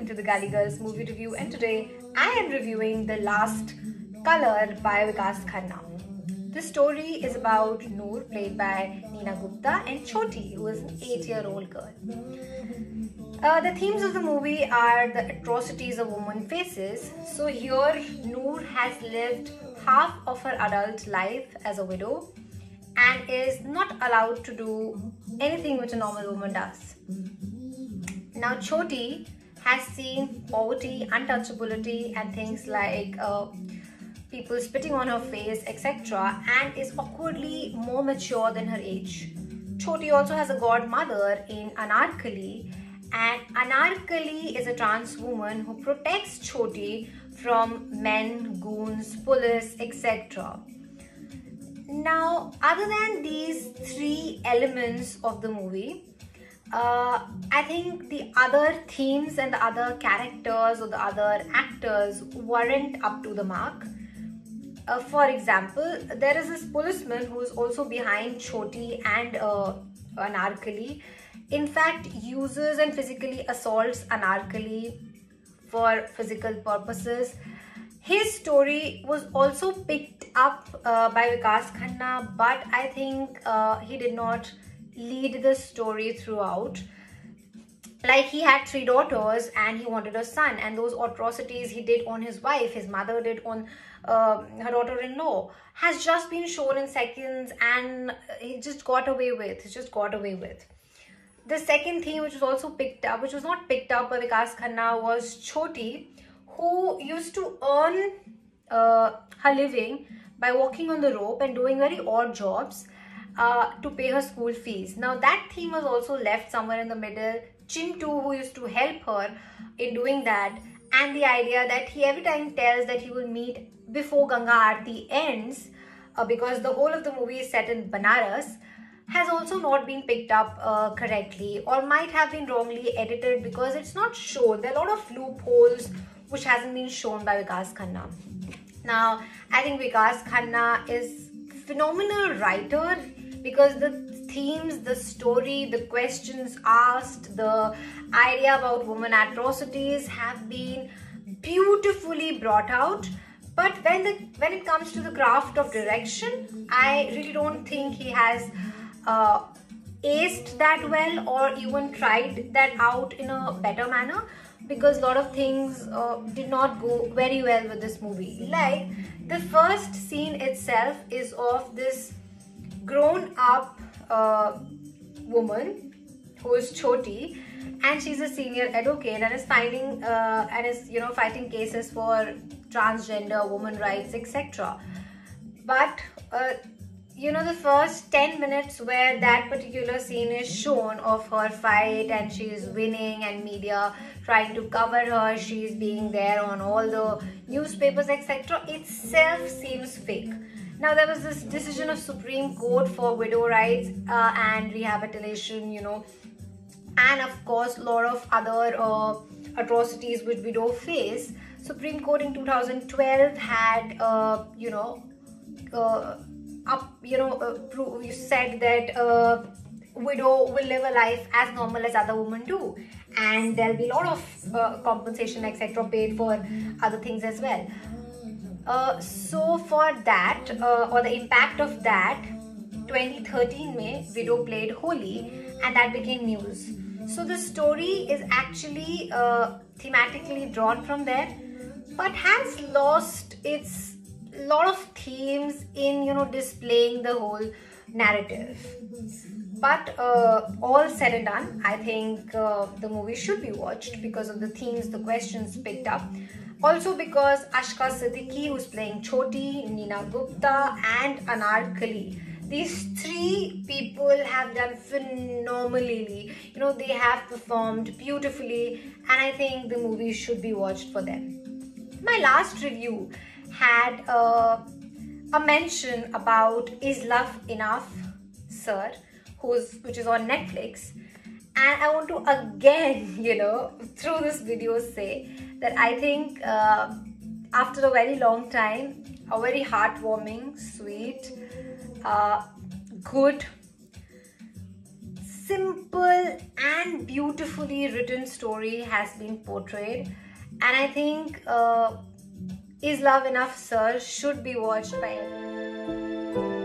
welcome to the Gully Girls movie review, and today I am reviewing The Last Color by Vikas Khanna. The story is about Noor, played by Neena Gupta, and Choti, who is an 8-year-old girl. The themes of the movie are the atrocities a woman faces. So here Noor has lived half of her adult life as a widow and is not allowed to do anything which a normal woman does. Now Choti has seen poverty, untouchability and things like people spitting on her face, etc., and is awkwardly more mature than her age. Choti also has a godmother in Anarkali, and Anarkali is a trans woman who protects Choti from men, goons, police, etc. Now, other than these three elements of the movie, I think the other themes and the other characters or the other actors weren't up to the mark. For example, there is this policeman who is also behind Choti and Anarkali. In fact, uses and physically assaults Anarkali for physical purposes. His story was also picked up by Vikas Khanna, but I think he did not lead the story throughout. Like, he had 3 daughters and he wanted a son, and those atrocities he did on his wife, his mother did on her daughter-in-law, has just been shown in seconds, and he just got away with. The second theme, which was also picked up, which was not picked up by Vikas Khanna, was Choti, who used to earn her living by walking on the rope and doing very odd jobs to pay her school fees. Now that theme was also left somewhere in the middle. Chintu, who used to help her in doing that, and the idea that he every time tells that he will meet before Ganga Aarti ends, because the whole of the movie is set in Banaras, has also not been picked up correctly, or might have been wrongly edited because it's not shown. There are a lot of loopholes which hasn't been shown by Vikas Khanna. Now, I think Vikas Khanna is a phenomenal writer because the themes, the story, the questions asked, the idea about women atrocities have been beautifully brought out. But when it comes to the craft of direction, I really don't think he has aced that well or even tried that out in a better manner, because a lot of things did not go very well with this movie. Like, the first scene itself is of this grown-up woman who is Choti, and she's a senior advocate and is fighting cases for transgender women rights, etc. But the first 10 minutes where that particular scene is shown of her fight, and she's winning and media trying to cover her, she's being there on all the newspapers, etc., itself seems fake. Now, there was this decision of Supreme Court for widow rights and rehabilitation, and of course a lot of other atrocities which widow face. Supreme Court in 2012 had said that widow will live a life as normal as other women do, and there'll be a lot of compensation, etc., paid for other things as well. So for that, or the impact of that, 2013 May, widow played Holi, and that became news. So the story is actually thematically drawn from there, but has lost its lot of themes in displaying the whole narrative. But all said and done, I think the movie should be watched because of the themes, the questions picked up. Also because Ashka Siddiqui, who's playing Choti, Neena Gupta and Anarkali, these 3 people have done phenomenally. They have performed beautifully, and I think the movie should be watched for them. My last review had a mention about Is Love Enough, Sir, which is on Netflix, and I want to again, through this video say that I think after a very long time, a very heartwarming, sweet, good, simple and beautifully written story has been portrayed, and I think Is Love Enough Sir should be watched by everyone.